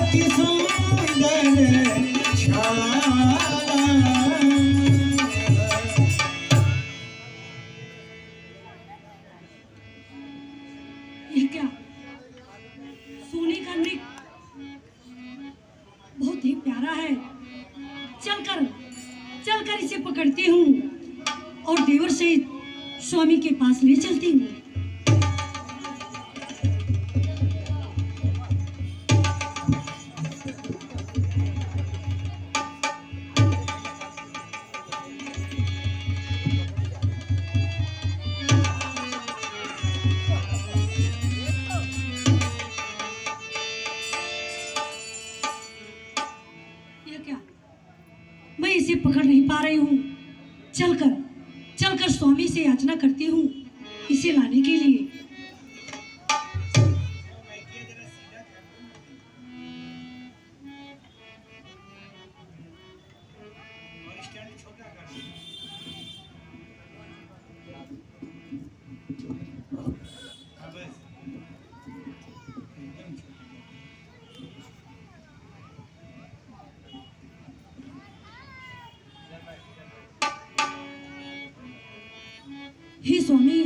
अति सुंदर छाया। ये क्या? सोने का मृग बहुत ही प्यारा है। चलकर इसे पकड़ती हूँ और देवर से स्वामी के पास ले चलती हूँ। मैं इसे पकड़ नहीं पा रही हूँ। चलकर स्वामी से याचना करती हूँ इसे लाने के लिए। हे स्वामी,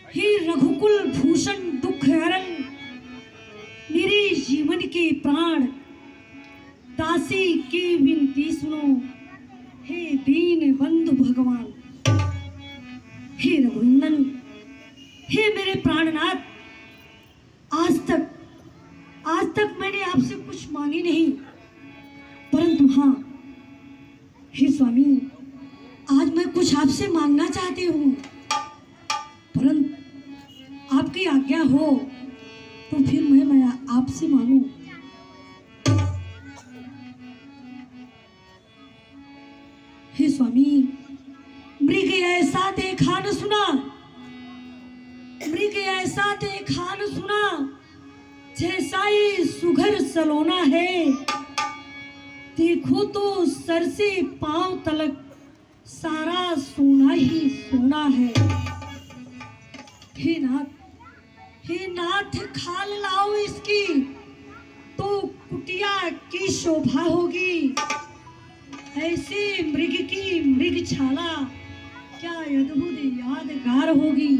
हे रघुकुल भूषण दुख हरण, मेरे जीवन के प्राण दासी की विनती सुनो। हे दीन बंधु भगवान, हे रघुनंदन, हे मेरे प्राणनाथ, आज तक मैंने आपसे कुछ मांगी नहीं, परंतु हाँ हे स्वामी, आज मैं कुछ आपसे मांगना चाहती हूँ, परंतु आपकी आज्ञा हो तो फिर मैं आपसे मांगू। हे स्वामी, मृग ऐसा देखा न सुना, मृग ऐसा देखा न सुना, जैसा ये सुघर सलोना है। देखो तो सर से पांव तलक सारा सोना ही सोना है। हे नाथ खाल लाओ इसकी, तो कुटिया की शोभा होगी। ऐसे मृग की मृग छाला क्या अद्भुत यादगार होगी।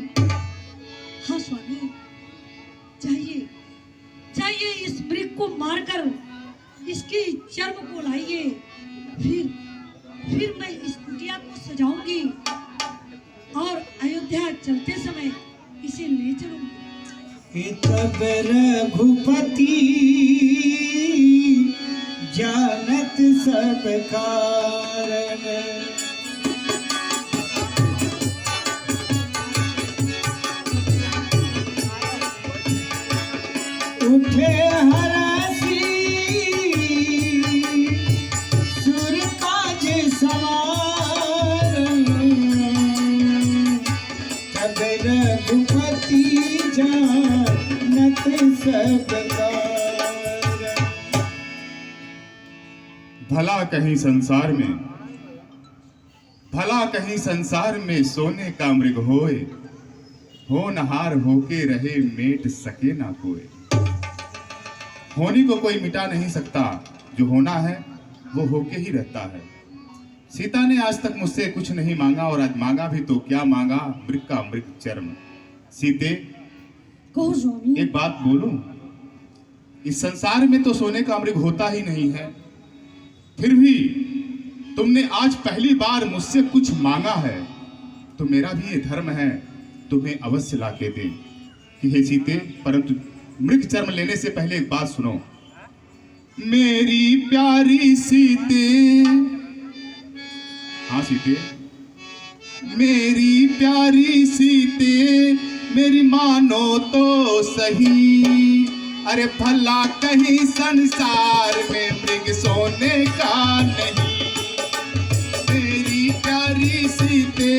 हाँ स्वामी, चाहिए इस मृग को मारकर इसकी चर्म को लाइए, फिर मैं इस कुटिया को सजाऊंगी और अयोध्या चलते समय इसे ले चलूंगी। तब रघुपति जानत सब कारण, उठे हरासी सुर काज सवार। तब रघुपति जानत सब कारण। भला कहीं संसार में सोने का मृग होए, होनहार होके रहे मेट सके ना कोई। होनी को कोई मिटा नहीं सकता, जो होना है वो होके ही रहता है। सीता ने आज तक मुझसे कुछ नहीं मांगा, और आज मांगा भी तो क्या मांगा, मृग का मृग चर्म। सीते, एक बात बोलूं, इस संसार में तो सोने का मृग होता ही नहीं है, फिर भी तुमने आज पहली बार मुझसे कुछ मांगा है, तो मेरा भी ये धर्म है तुम्हें अवश्य ला के दे कि हे सीते, परंतु मृग चर्म लेने से पहले एक बात सुनो। मेरी प्यारी सीते, हाँ सीते, मेरी प्यारी सीते, मेरी मानो तो सही। अरे भला कहीं संसार में मृग सोने का नहीं। मेरी प्यारी सीते,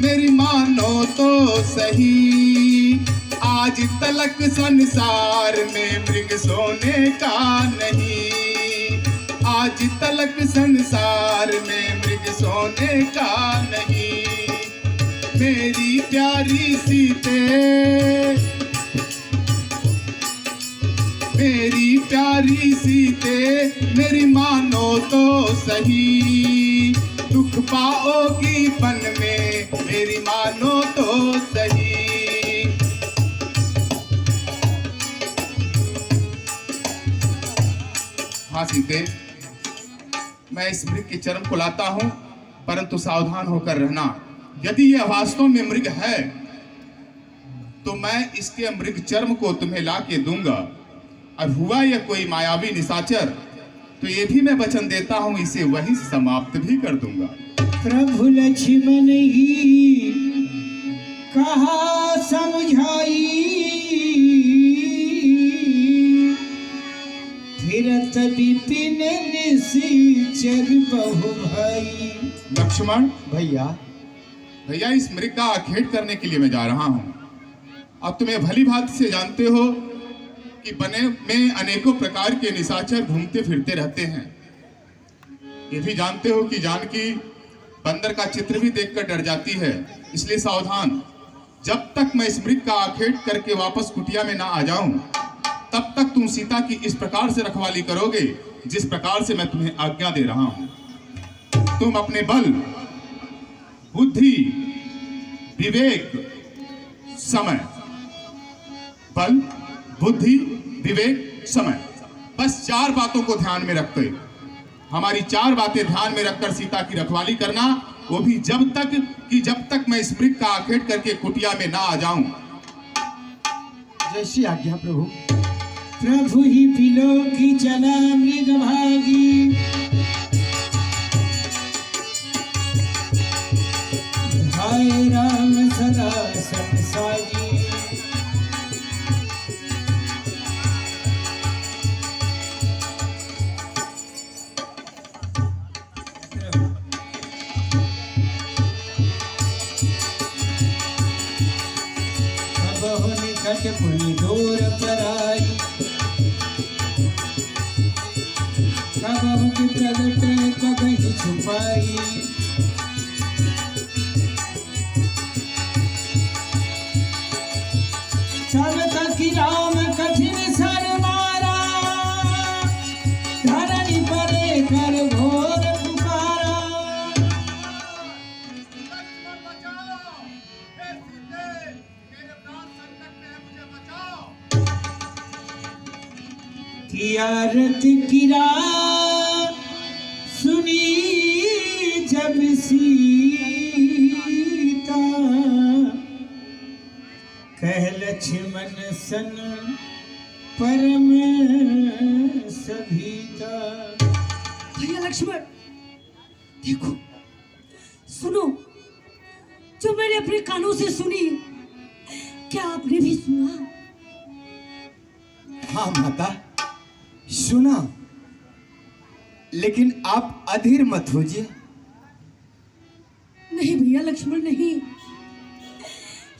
मेरी मानो तो सही। आज तलक संसार में मृग सोने का नहीं। आज तलक संसार में मृग सोने का नहीं। मेरी प्यारी सीते, मेरी प्यारी सीते, मेरी मानो तो सही। दुख पाओगी वन में, मेरी मानो तो सही। हाँ सीते, मैं इस मृग के चर्म को लाता हूं, परंतु सावधान होकर रहना। यदि यह वास्तव में मृग है तो मैं इसके मृग चर्म को तुम्हें ला के दूंगा। और हुआ यह कोई मायावी निशाचर तो ये भी मैं वचन देता हूं, इसे वहीं समाप्त भी कर दूंगा। प्रभु लक्ष्मण ही कहा समझाई, फिरत विपिन निशाचर बहु भाई। लक्ष्मण भैया, भैया इस मृग का आखेट करने के लिए मैं जा रहा हूं। अब तुम्हें भली भांति से जानते हो कि बने में अनेकों प्रकार के निशाचर घूमते फिरते रहते हैं। ये भी जानते हो कि जानकी बंदर का चित्र भी देखकर डर जाती है, इसलिए सावधान। जब तक मैं इस मृग का आखेट करके वापस कुटिया में ना आ जाऊं, तब तक तुम सीता की इस प्रकार से रखवाली करोगे जिस प्रकार से मैं तुम्हें आज्ञा दे रहा हूं। तुम अपने बल, बुद्धि, विवेक, समय, बल, बुद्धि, विवेक, समय, बस 4 बातों को ध्यान में रखते, हमारी 4 बातें ध्यान में रखकर सीता की रखवाली करना। वो भी जब तक मैं इस मृग का आखेट करके कुटिया में ना आ जाऊं। जैसी आज्ञा प्रभु। प्रभु ही बिलो की चला मृग भागी, हाय राम सदा संसारी। अब निकट पुनि दूर पर आई, कबहु की प्रगट कबहि छुपाई। तब तक राम कठिन सर मारा, धरणी परे कर घोर पुकारा। किया रत किरा सुनी जब सीता, कह लक्ष्मण सन परम सभीता। भैया लक्ष्मण देखो, सुनो, जो मैंने अपने कानों से सुनी, क्या आपने भी सुना? हाँ माता, सुना, लेकिन आप अधीर मत होजिए। नहीं भैया लक्ष्मण नहीं,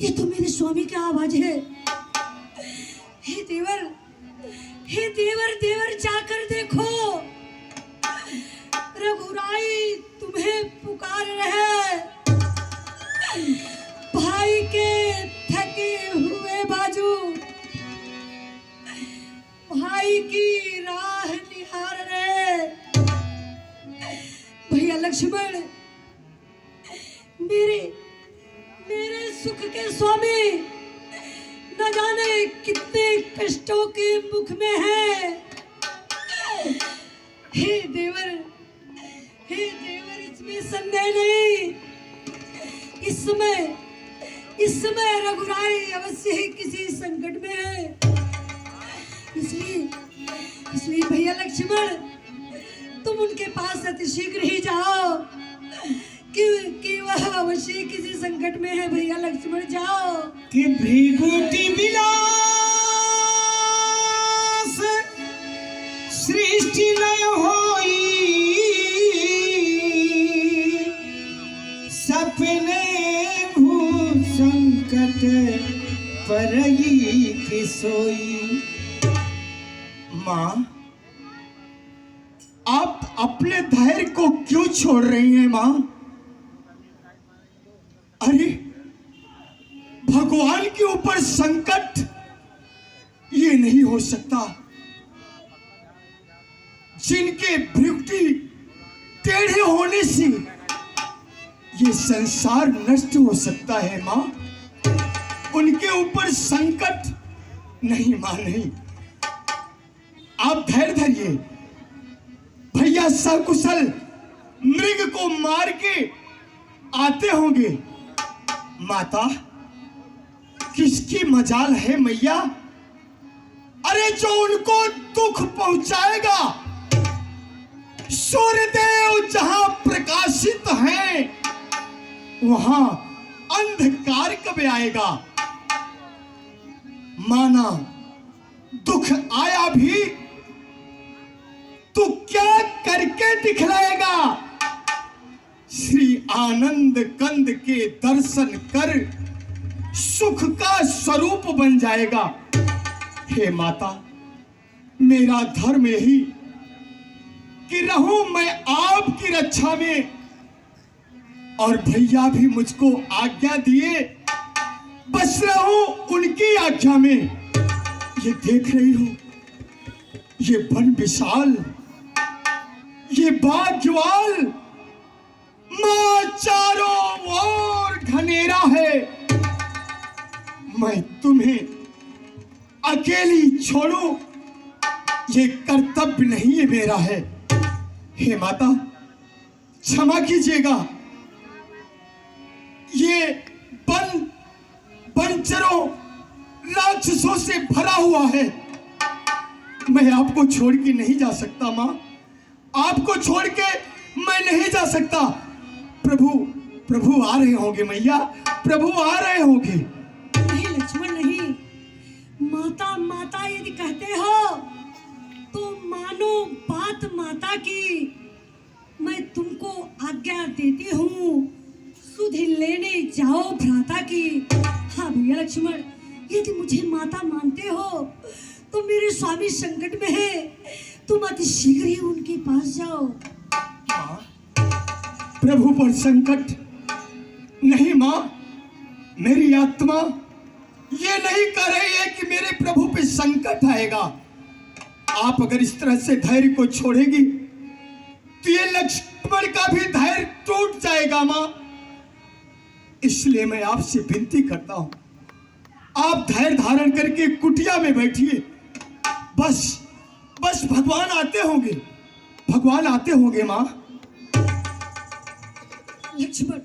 ये तो मेरे स्वामी की आवाज है। हे देवर, हे देवर, देवर जाकर देखो, रघुराई तुम्हें पुकार रहे। भाई के थके हुए बाजू भाई की राह निहार रहे। भैया लक्ष्मण, मेरे सुख के स्वामी न जाने कितने कष्टों के मुख में है। हे देवर, इसमें संदेह नहीं, इस समय रघुराई अवश्य ही किसी संकट में है। इसलिए भैया लक्ष्मण, तुम उनके पास अतिशीघ्र ही जाओ कि वह अवश्य किसी संकट में है। भैया लक्ष्मण जाओ। कि भृगुटी विलास सृष्टि लय होई, सपने भू संकट परई की सोई। माँ, आप अपने धैर्य को क्यों छोड़ रही हैं माँ? अरे भगवान के ऊपर संकट ये नहीं हो सकता। जिनके भ्रुकुटी टेढ़े होने से ये संसार नष्ट हो सकता है माँ, उनके ऊपर संकट नहीं माँ, नहीं। आप धैर्य धरिए। भैया सकुशल मृग को मार के आते होंगे। माता, किसकी मजाल है मैया? अरे जो उनको दुख पहुंचाएगा, सूर्यदेव जहां प्रकाशित हैं वहां अंधकार कब आएगा? माना दुख आया भी तो क्या करके दिखलाएगा? श्री आनंद कंद के दर्शन कर सुख का स्वरूप बन जाएगा। हे माता, मेरा धर्म यही कि रहूं मैं आपकी रक्षा में, और भैया भी मुझको आज्ञा दिए बस रहूं उनकी आज्ञा में। ये देख रही हो, ये वन विशाल, ये बाग ज्वाल, मां चारों ओर घनेरा है। मैं तुम्हें अकेली छोड़ूं ये कर्तव्य नहीं है मेरा है। हे माता, क्षमा कीजिएगा। ये वन वंचरों राक्षसों से भरा हुआ है। मैं आपको छोड़ के नहीं जा सकता माँ, आपको छोड़ के मैं नहीं जा सकता। प्रभु प्रभु आ रहे होंगे मैया, प्रभु आ रहे होंगे। नहीं लक्ष्मण नहीं, माता माता यदि कहते हो तो मानो बात माता की। मैं तुमको आज्ञा देती हूँ, सुधि लेने जाओ भ्राता की। हाँ भैया लक्ष्मण, यदि मुझे माता मानते हो तो मेरे स्वामी संकट में है, तुम अति शीघ्र ही उनके पास जाओ। प्रभु पर संकट नहीं माँ, मेरी आत्मा ये नहीं कह रही है कि मेरे प्रभु पे संकट आएगा। आप अगर इस तरह से धैर्य को छोड़ेगी तो ये लक्ष्मण का भी धैर्य टूट जाएगा माँ। इसलिए मैं आपसे विनती करता हूं, आप धैर्य धारण करके कुटिया में बैठिए। बस बस भगवान आते होंगे, भगवान आते होंगे माँ। लक्ष्मण,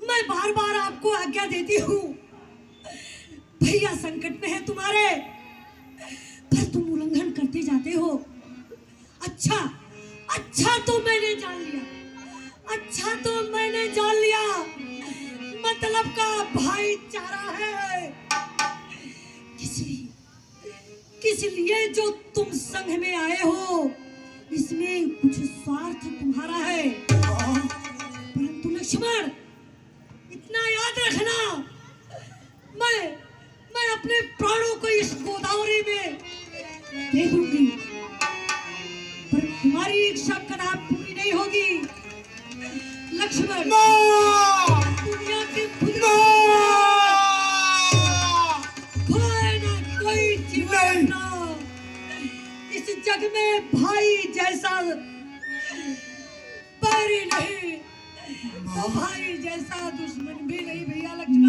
मैं बार बार आपको आज्ञा देती हूँ, भैया संकट में है तुम्हारे, पर तुम उल्लंघन करते जाते हो। अच्छा अच्छा तो मैंने जान लिया, अच्छा तो मैंने जान लिया, मतलब का भाईचारा है। किस लिए जो तुम संघ में आए हो, इसमें कुछ स्वार्थ तुम्हारा है। परंतु लक्ष्मण, इतना याद रखना, मैं अपने प्राणों को इस गोदावरी में दे दूंगी, पर तुम्हारी इच्छा कदापि पूरी नहीं होगी लक्ष्मण। दुनिया के कोई ना कोई जीवन ना, इस जग में भाई जैसा बैरी नहीं तो भाई जैसा दुश्मन भी नहीं भैया लक्ष्मण।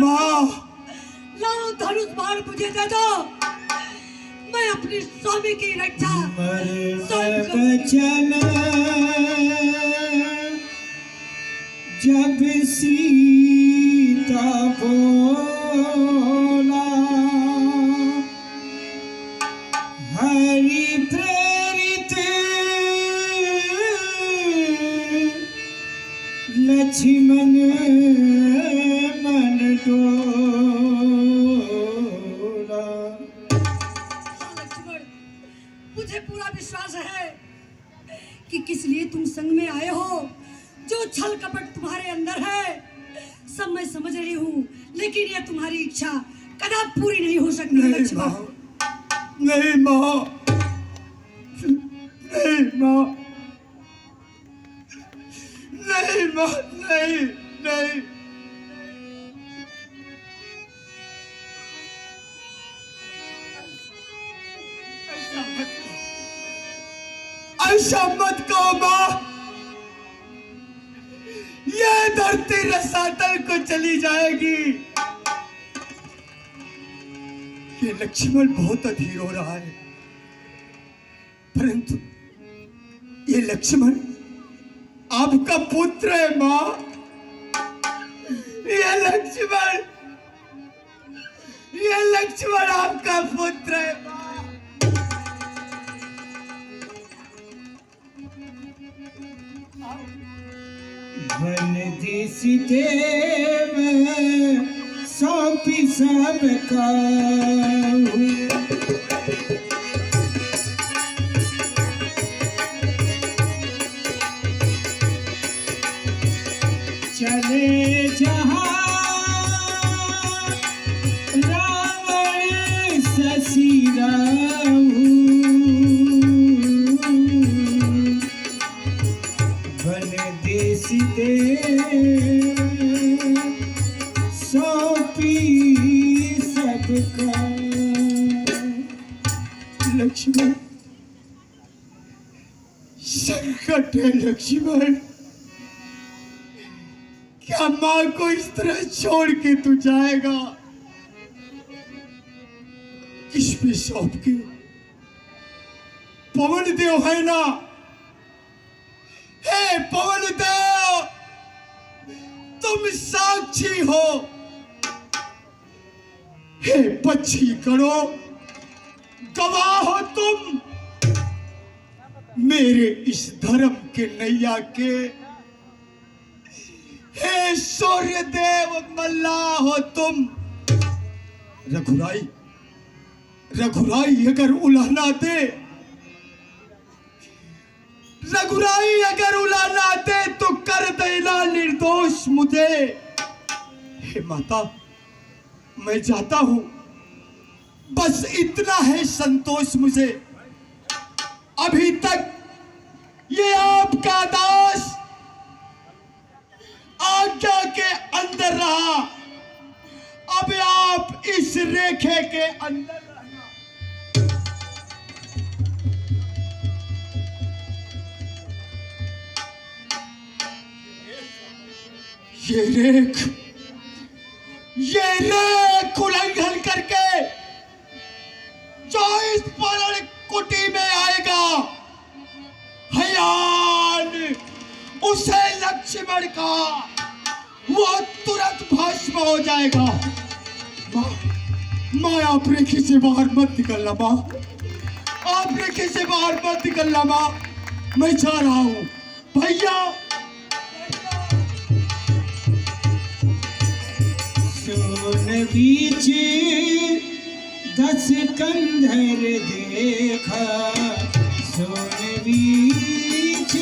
लाओ धनुष बाण मुझे दे दो, मैं अपनी स्वामी की रक्षा बचन जब सीता बोला, हरि प्रेरित लक्ष्मण मन डोला। लक्ष्मण, मुझे पूरा विश्वास है कि किस लिए तुम संग में आए हो। जो छल कपट तुम्हारे अंदर है सब मैं समझ रही हूँ, लेकिन यह तुम्हारी इच्छा कदापि पूरी नहीं हो सकती है लक्ष्मण। नहीं माँ, नहीं माँ, नहीं मां, नहीं नहीं। ऐसा मत कहो मां, ये धरती रसातल को चली जाएगी। ये लक्ष्मण बहुत अधीर हो रहा है, परंतु ये लक्ष्मण आपका पुत्र है मां। ये लक्ष्मण आपका पुत्र है मां। वन दिस देव सौंपी सब काहू, चले जहाँ रावण शशि राहु, वन देश देव सौंपी सबका। लक्ष्मण संकट है लक्ष्मण, क्या मां को इस तरह छोड़ के तू जाएगा? किस पे सौंप के? पवन देव है ना, हे पवन देव, तुम साक्षी हो। हे पक्षी करो, गवाह हो तुम मेरे इस धर्म के नैया के। हे सूर्य देव मल्लाह हो तुम। रघुराई अगर उलाहना दे, रघुराई अगर उलाहना दे तो कर देना निर्दोष मुझे। हे माता, मैं जाता हूं, बस इतना है संतोष मुझे। अभी तक ये आपका दास आज्ञा के अंदर रहा, अब आप इस रेखे के अंदर रहना। ये रेख उल्लंघन करके जो इस परण कुटी में आएगा, हयान उसे लक्ष्मण का वो तुरंत भस्म हो जाएगा। माँ आप रेखे से बाहर मत निकलना माँ, आप रेखे से बाहर मत निकलना माँ, मैं जा रहा हूँ भैया। सोन बीच 10 कंधर देखा, सोन बीच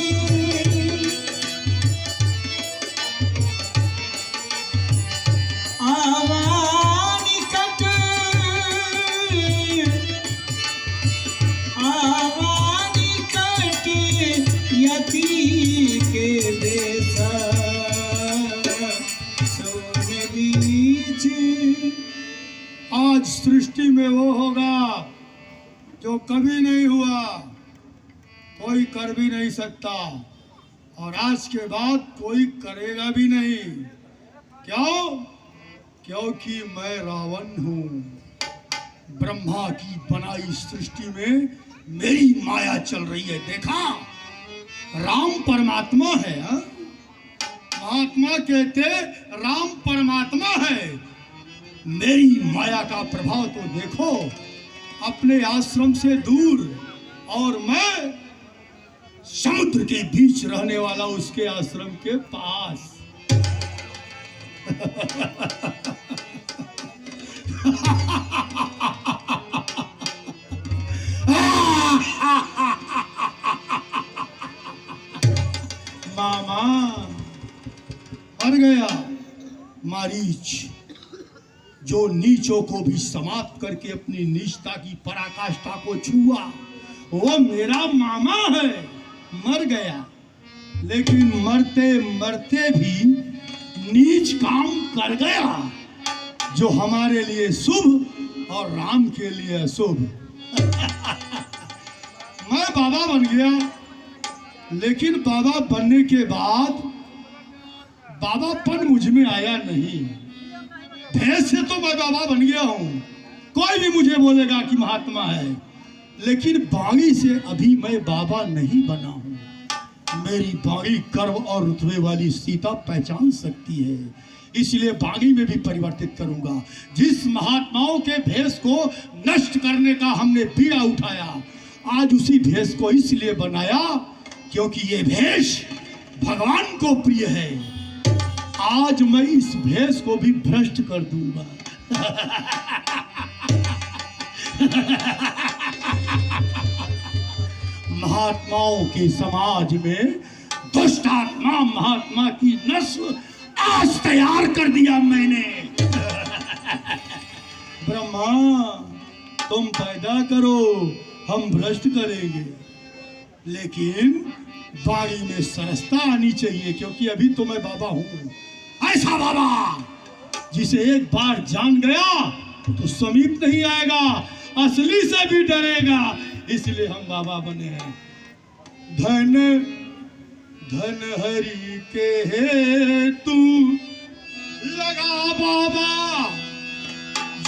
यती के बेसा, सोन बीच। आज सृष्टि में वो होगा जो कभी नहीं हुआ, कोई कर भी नहीं सकता, और आज के बाद कोई करेगा भी नहीं। क्यों? क्योंकि मैं रावण हूं। ब्रह्मा की बनाई सृष्टि में मेरी माया चल रही है। देखा, राम परमात्मा है। हा? महात्मा कहते राम परमात्मा है। मेरी माया का प्रभाव तो देखो, अपने आश्रम से दूर, और मैं समुद्र के बीच रहने वाला उसके आश्रम के पास। मामा हर गया मारीच, जो नीचों को भी समाप्त करके अपनी नीचता की पराकाष्ठा को छुआ, वो मेरा मामा है। मर गया। लेकिन मरते मरते भी नीच काम कर गया, जो हमारे लिए शुभ और राम के लिए अशुभ। मैं बाबा बन गया, लेकिन बाबा बनने के बाद बाबापन मुझ में आया नहीं। भेष से तो मैं बाबा बन गया हूं, कोई भी मुझे बोलेगा कि महात्मा है, लेकिन बागी से अभी मैं बाबा नहीं बना हूं। मेरी बागी कर्व और रुतबे वाली सीता पहचान सकती है, इसलिए बागी में भी परिवर्तित करूंगा। जिस महात्माओं के भेष को नष्ट करने का हमने बीड़ा उठाया, आज उसी भेष को इसलिए बनाया क्योंकि ये भेष भगवान को प्रिय है। आज मैं इस भेष को भी भ्रष्ट कर दूंगा। महात्माओं के समाज में दुष्ट आत्मा महात्मा की नस्ल आज तैयार कर दिया मैंने। ब्रह्मा तुम पैदा करो, हम भ्रष्ट करेंगे, लेकिन बाड़ी में सरसता आनी चाहिए, क्योंकि अभी तो मैं बाबा हूं। ऐसा बाबा जिसे एक बार जान गया तो समीप नहीं आएगा, असली से भी डरेगा, इसलिए हम बाबा बने हैं। धन धन हरि के हेतु लगा बाबा,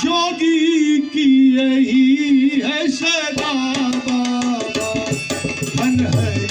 जोगी की यही है सदा बाबा। धन हरि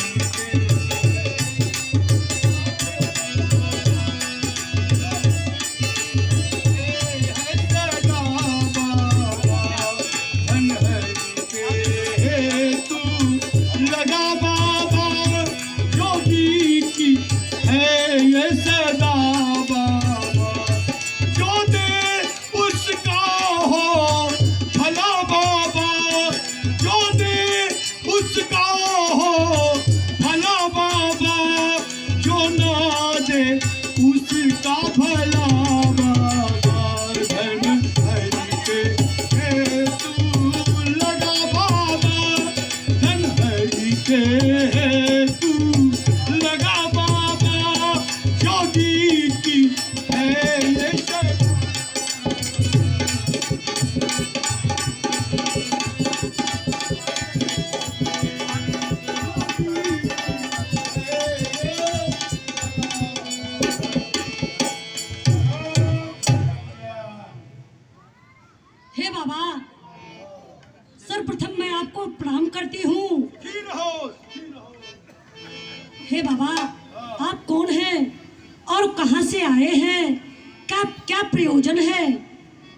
हे बाबा, आप कौन हैं और कहां से आए हैं? क्या क्या प्रयोजन है,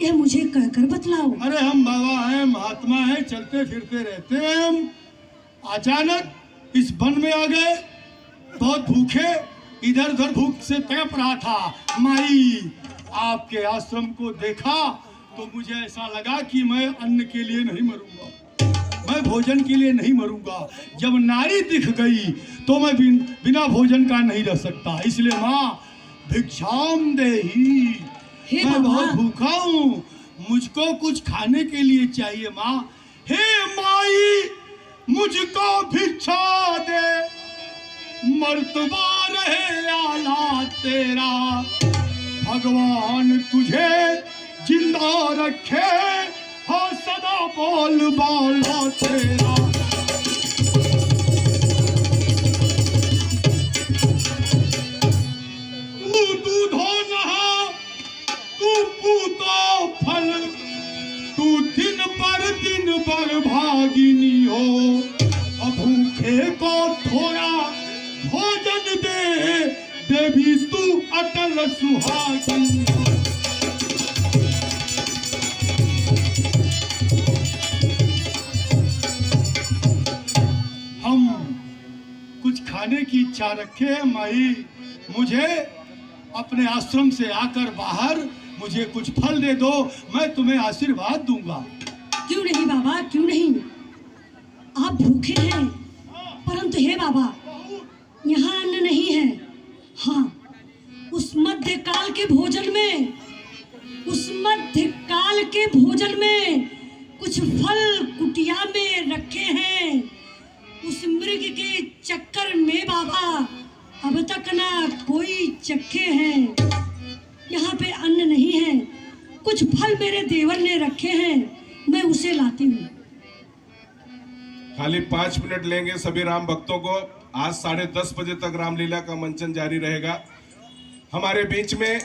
ये मुझे कहकर बतलाओ। अरे हम बाबा हैं, महात्मा हैं, चलते फिरते रहते हैं। हम अचानक इस वन में आ गए, बहुत भूखे, इधर उधर भूख से तड़प रहा था। माई आपके आश्रम को देखा तो मुझे ऐसा लगा कि मैं अन्न के लिए नहीं मरूंगा, मैं भोजन के लिए नहीं मरूंगा। जब नारी दिख गई तो मैं बिना भोजन का नहीं रह सकता, इसलिए माँ भिक्षाम देही, मैं बहुत भूखा हूँ, मुझको कुछ खाने के लिए चाहिए माँ। हे माई मुझको भिक्षा दे, मर्तबा रहे आला तेरा, भगवान तुझे जिंदा रखे, हाँ सदा बोल बाला तेरा। तू दूधो नहा, तू पूतो फल, तू दिन पर भागिनी हो, भूखे को थोड़ा भोजन दे, देवी तू अटल सुहागिनी हो। खाने की इच्छा रखे हैं माई, मुझे अपने आश्रम से आकर बाहर मुझे कुछ फल दे दो, मैं तुम्हें आशीर्वाद दूंगा। क्यों नहीं बाबा, क्यों नहीं, आप भूखे हैं, परंतु हे बाबा यहाँ अन्न नहीं है। हाँ, उस मध्यकाल के भोजन में, उस मध्यकाल के भोजन में कुछ फल कुटिया में रखे हैं। उस मृग के चक्कर में बाबा अब तक ना कोई चखे हैं, यहाँ पे अन्न नहीं है। कुछ फल मेरे देवर ने रखे हैं, मैं उसे लाती हूँ। खाली 5 मिनट लेंगे सभी राम भक्तों को। आज 10:30 बजे तक रामलीला का मंचन जारी रहेगा। हमारे बीच में